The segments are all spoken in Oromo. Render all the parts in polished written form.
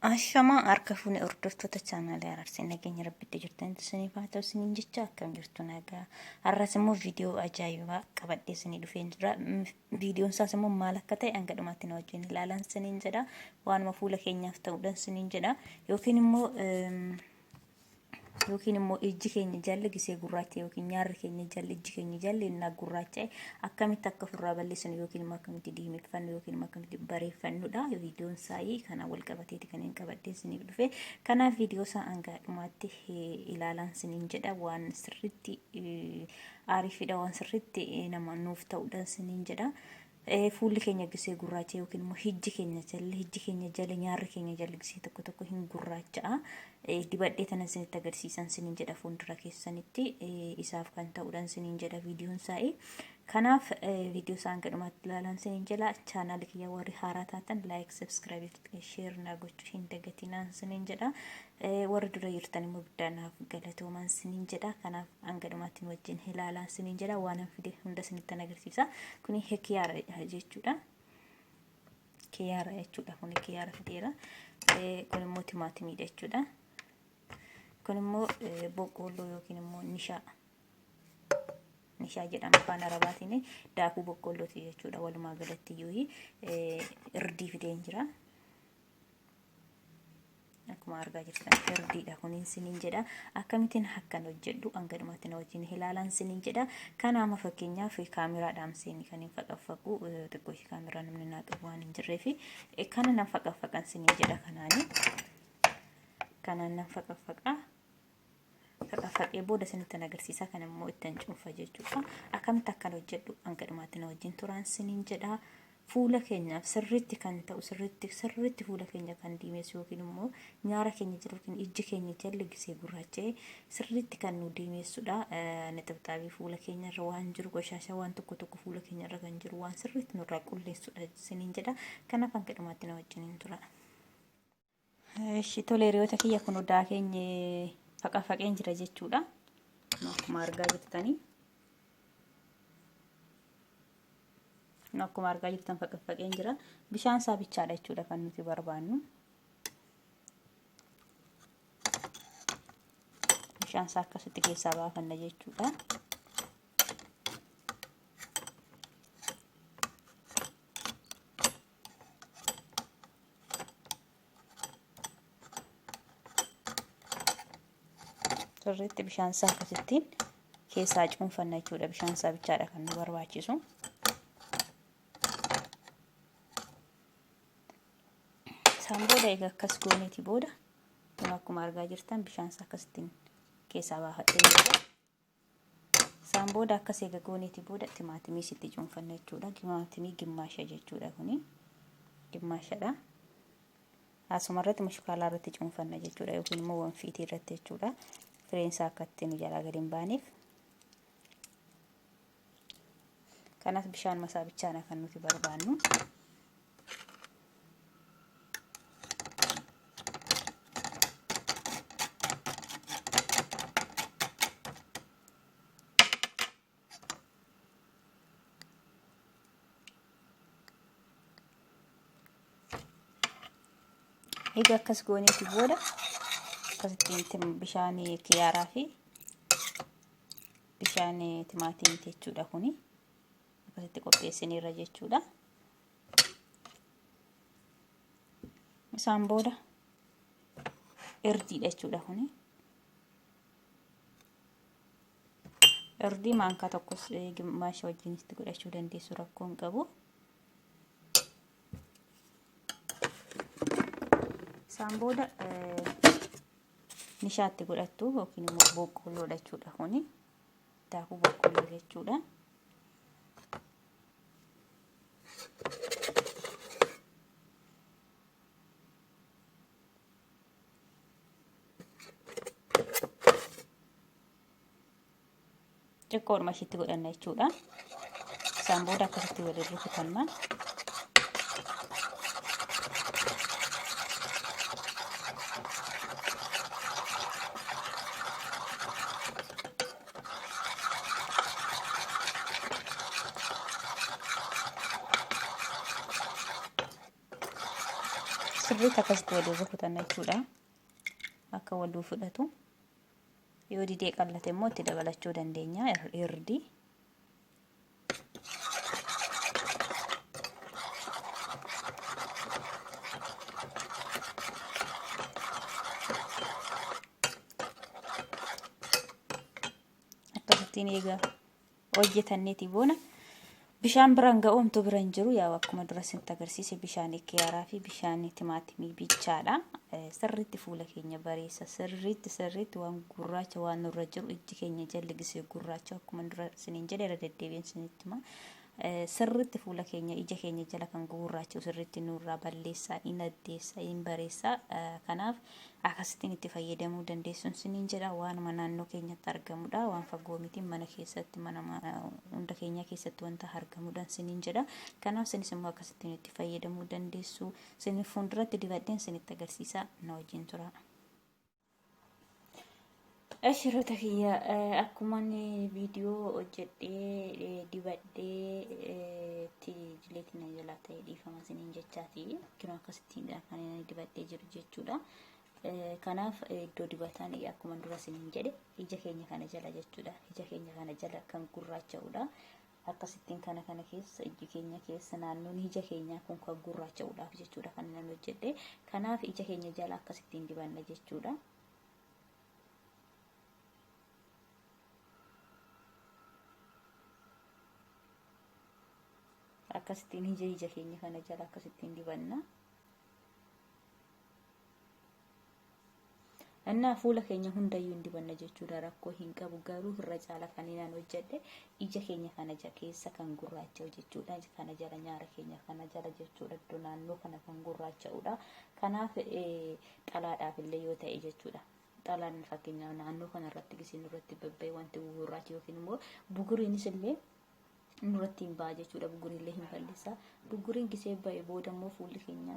Ashamaa harka fuunee hordoftoota chaanaalii Araarsi nageenya rabbitti jirtan isiniif haa ta'u isiniin jecha akkam jirtu nagaa. Har'as immoo viidiyoo ajaa'ibaa qabadhee isinii dhufeen jira. Viidiyoon isaas immoo maal akka ta'e hanga dhumaatti na wajjin ilaalaa isiniin jedha. Waanuma fuula keenyaaf ta'uudhaan isiniin jedha. Yookiin immoo ijji keenya jalli gisee gurraacha yookiin nyaarri keenya jalli ijji keenya jalli innaa gurraacha akkamitti akka ofirraa balleessinu yookiin immoo akkamitti diimeffannu yookiin immoo akkamitti bareeffannudha. Viidiyoon saayii kana wal qabateeti kan hin qabadhee isiniif dhufe. Kanaaf viidiyoo isaa hanga dhumaatti ilaalaan isiniin jedha. Waan sirriitti aariifidha, waan sirriitti nama nuuf ta'uudhaan isiniin jedha. Fuulli keenya gisee gurraacha yookiin immoo ijji keenya jala nyaarri keenya jalli gisee tokko tokko hin gurraacha'a. Dibadhee tana isinitti agarsiisan isiniin jedha fuuldura keessanitti isaaf kan ta'uudhaan isiniin jedha viidiyoon saa'ii. Kanaaf viidiyoo isaa hanga dhumaatti ilaalaan isiniin jedha. Chaanaal kiyya warri haaraa taatan laayik, sabskiraayib, sheer naa gochuu hin dagatinaa isiniin jedha. Warri dura jirtan immoo guddaanaaf galatoomaa isiniin jedha. Kanaaf hanga dhumaatti wajjin ilaalaa isiniin jedha. Waan fide hunda isinitti agarsiisa. Kuni kiyaara jechuudha. Kiyaara jechuudha. Kuni kiyaara fideera. Kun immoo timaatimiidha jechuudha. Kun immoo boqqoolloo yookiin immoo nishaa jedhama afaan arabaatiin daakuu boqqoollooti jechuudha. Walumaa galatti iyyuu irdii fideen jira. Akkuma argaa jirtan irdiidha kunin isiniin jedha. Akkamittiin akkan hojjedhu hanga dhumaatti na wajjin ilaalaan isiniin jedha. Kanaama fakkeenyaaf kaameraadhaan seenii kan hin faqaffaqu xiqqoo kaameraa namni naa qabu waan hin jirreefi kana nan faqaffaqan isiniin jedha. Kanaan nan faqaffaqaa. Faqaffaqee booda isinitti agarsiisa. Kan immoo ittiin cuunfa jechuudha. Akkamitti akkan hojjedhu hanga dhumaatti na wajjin turaan isiniin jedha. Fuula keenyaaf sirriitti kan ta'u sirriitti fuula keenya kan diimeessu yookiin immoo nyaara keenya jiru yookiin ijji keenya jalli gisee gurraacha'ee sirriitti kan nu diimeessudha. Nixibxaabii fuula keenya irra waan jiru qoshashaa waan tokko fuula keenya irra kan jiru waan sirriitti nurraa qulleessudha isiniin jedha. Kanaaf hanga dhumaatti na wajjin tura. Tole hiriyoota kiyya kun odaa keenya faqaffaqeen jira jechuudha. Akkuma argaa jirtanii. Akkuma argaa jirtan faqaffaqeen jira. Bishaan isaa bichaadha jechuudha kan nuti barbaannu. Bishaan isaa akkasitti keessaa baafanna jechuudha. Sirriitti bishaan isaa akkasittiin keessaa cuunfanna jechuudha. Bishaan isaa bichaadha kan nu barbaachisu. Isaan booda egaa akkas gooneeti booda kun akkuma argaa jirtan bishaan isaa akkasittiin keessaa baafadhee jira. Isaan booda akkas egaa gooneeti booda timaatimii sitti cuunfanna jechuudha. Timaatimii gimmaasha jechuudha kuni. Gimmaashadha. Asuma irratti mushkaalaa irratti cuunfanna jechuudha yookiin immoo wanfiitii irratti jechuudha. Fireen isaa akka ittiin jalaa gadi hin baaneef. Kanaaf bishaan masaa bichaadha kan nuti barbaannu. Egaa akkas gooneeti booda akkasittiin bishaan kiyaaraa fi bishaan timaatimii jechuudha kuni akkasitti qopheessiniirra jechuudha. Isaan booda irdiidha jechuudha kuni. Irdii maankaa tokkos gimmaasha wajjinitti godhachuu dandeessu rakkoo hin qabu. Isaan booda nishaatti godhattu yookiin immoo boqqoolloodha jechuudha kuni. Daakuu boqqoolloo jechuudha. Xiqqoodhuma ishiitti godhanna jechuudha. Isaan booda akkasitti waliin rukutanna. sirriitti akkasitti waliin rukutanna jechuudha. Akka wal fudhatu. Yoo didee qallate immoo itti dabalachuu dandeenya irdii. Akkasittiin egaa hojjetanneeti boona. Bishaan biraan ga'oomtu biraan jiru yaa akkuma dura isintti agarsiise bishaan kiyaaraa fi bishaan timaatimii bichaadha. Sirriitti fuula keenya bareessa. Sirriitti waan gurraacha waan nurra jiru ijji keenya jalli gisee gurraacha akkuma dura isiniin jedhe irra deddeebiin isinitti hima. Sirriitti fuula keenya ija keenya jala kan gurraacha sirriitti nurraa balleessaa, in addeessaa, in bareessaa. Kanaaf akkasittiin itti fayyadamuu dandeessuun isiniin jedha. Waanuma naannoo keenyatti argamudha. Waan fagoo miti mana keessatti mana hunda keenya keessatti wanta argamudha isiniin jedha. Kanaaf isinis immoo akkasittiin itti fayyadamuu dandeessu. Isin fuulduratti dibadheen isinitti agarsiisa. Na wajjin tura. Ashirota kiyya akkuma viidiyoo hojjedhee dibadhee jileetiin jalaa ta'ee dhiifama isiniin jechaati. Yeroo akkasittiin kan dibadhee jiru jechuudha. Kanaaf iddoo dibataan akkuma dura isiniin jedhe ija keenya kana jala jechuudha. Ija keenya kana jala kan gurraacha'udha. Akkasittiin kana keessa iji keenya keessa naannoon ija keenyaa kun kan gurraacha'uudhaaf jechuudha kan nan hojjedhe. Kanaaf ija keenya jala akkasittiin dibanna jechuudha. Akkasittiin ija keenya kana jala akkasittiin dibanna. Annaa fuula keenya hundayyuu hin dibanna jechuudha. Rakkoo hin qabu garuu irra caala kan inaan hojjedhe ija keenya kana keessa kan gurraacha'u jechuudha. Kana jala nyaara keenya kana jala jechuudha. Iddoo naannoo kana kan gurraacha'udha. Kanaaf xalaadhaaf illee yoo ta'e jechuudha. Xalaan fakkeenyaaf naannoo kana irratti gisiin irratti babba'e wanti gurraacha yookiin immoo buguriinis illee nurratti hin ba'a jechuudha. Buguriin illee hin balleessa. Buguriin gisee ba'e booda immoo fuulli keenya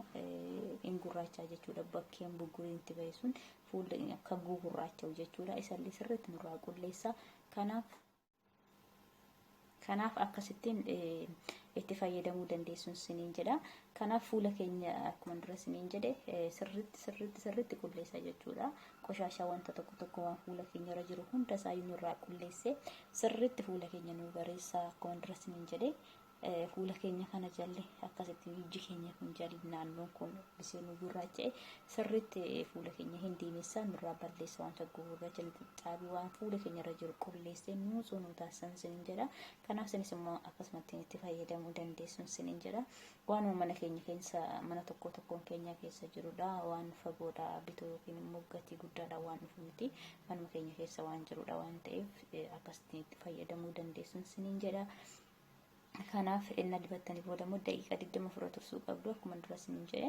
hin gurraachaa jechuudha. Bakkeen buguriin itti ba'e sun fuulli akka gurraacha'u jechuudha. Isallee sirriitti nurraa qulleessa. Kanaaf akkasittiin itti fayyadamuu dandeessuun isiniin jedha. Kanaaf fuula keenya akkuma dura isiniin jedhe sirriitti qulleessa jechuudha. Qoshaashaa wanta tokko waan fuula keenya irra jiru hunda isaa nurraa qulleesse sirriitti fuula keenya nu bareessa akkuma dura isiniin jedhe. Fuula keenya kana jalli akkasittiin iji keenya kun jalli naannoon kun bisee nu gurraacha'e sirriitti fuula keenya hin diimessa nurraa balleessa wanta gurraacha nuti xaabii waan fuula keenya irra jiru qulleessee nuusuu nu taasisan isiniin jedha. Kanaaf isinis immoo akkasumatti itti fayyadamuu dandeessuun isiniin jedha. Waanuma mana keenya keessa mana tokkoon keenya keessa jirudha. Waan fagoodha bituu yookiin immoo gatii guddaadha waan dhufu miti. Manuma keenya keessa waan jirudha waan ta'eef akkasittiin itti fayyadamuu dandeessuun isiniin jedha. Kanaaf inna dibattanii booda immoo daqiiqaa 20 fira tursuu qabdu akkuma dura isiniin jedhe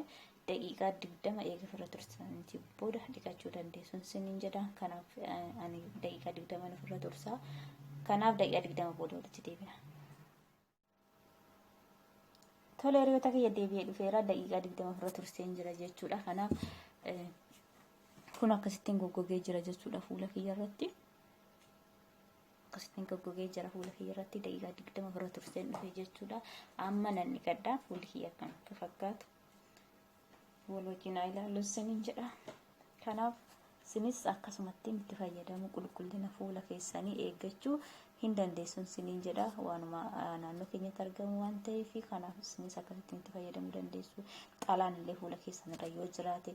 daqiiqaa 20 eega fira tursanii booda dhiqachuu dandeessuun isiniin jedha. Kanaaf ani daqiiqaa 20 fira tursaa. Kanaaf daqiiqaa 20 booda walitti deebina. Tole hiriyoota kiyya deebi'ee dhufeera daqiiqaa 20 fira turseen jira jechuudha. Kanaaf kun akkasittiin goggogee jira jechuudha fuula kiyya irratti. Akkasittiin goggogee jira fuula kiyya irratti daqiiqaa 20 fira turseen dhufe jechuudha. Amma nan dhiqadha fuulli kiyya akkam akka fakkaatu wal wajjin ilaallu isiniin jedha. Kanaaf isinis akkasumatti itti fayyadamu qulqullina fuula keessanii eeggachuu hin dandeessuun isiniin jedha. Waanuma naannoo keenyatti argamu waan ta'eef kanaaf isinis akkasittiin itti fayyadamuu dandeessu. Xalaan illee fuula keessanirra yoo jiraate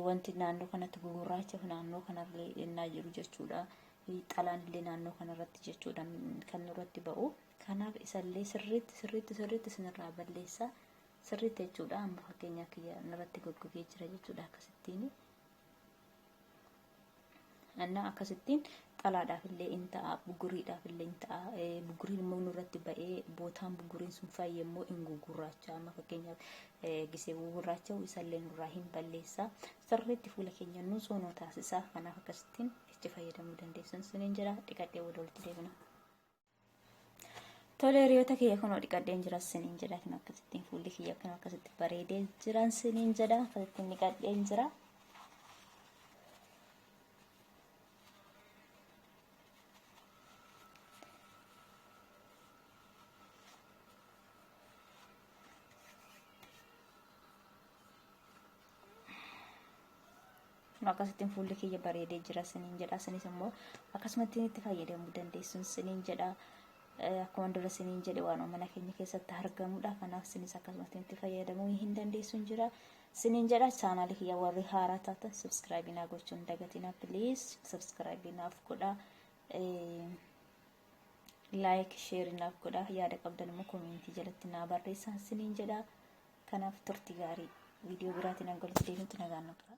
wanti naannoo kanatti gugurraacha naannoo kanarra innaa jiru jechuudha. Xalaan illee naannoo kanarratti jechuudha kan nurratti ba'u. Kanaaf isallee sirriitti isinirraa balleessa. Sirriitti jechuudha. Amma fakkeenyaaf kiyya nurratti goggogee jira jechuudha akkasittiin. Annaa akkasittiin xalaadhaaf illee in ta'a, buguriidhaaf illee in ta'a. Buguriin immoo nurratti ba'ee bootaan buguriin sun fayyee immoo in gugurraacha. Amma fakkeenyaaf gisee gugurraacha'u isallee nurraa hin balleessa. Sirriitti fuula keenya nuusoo nu taasisa. Kanaaf akkasittiin itti fayyadamuu dandeessuun isiniin jedha. Dhiqadhee wada walitti deebina. Tole hiriyoota kiyya kunoo dhiqadheen jira isiniin jedha. Kan akkasittiin fuulli kiyya kan akkasitti bareedee jiran isiniin jedha. Akkasittiin dhiqadheen jira. No akkasittiin fuulli kiyya bareedee jira siniin jedha. Sinis immoo akkasumatti itti fayyadamuu dandeessuun siniin jedha. Akkuma dura siniin jedhe waan mana keenya keessatti argamudha. Kanaaf sinis akkasumatti itti fayyadamuu hin dandeessuun jira. Siniin jedha chaanaali kiyya warri haaraa taatan subscribe naa gochuun dagatina please. Subscribe naaf godha. Like share naaf godha. Yaada qabdan immoo comment jalatti naa barreessaa siniin jedha. Kanaaf turtii gaarii. Video biraatiin hanga walitti deebinutti nagaan nu tura.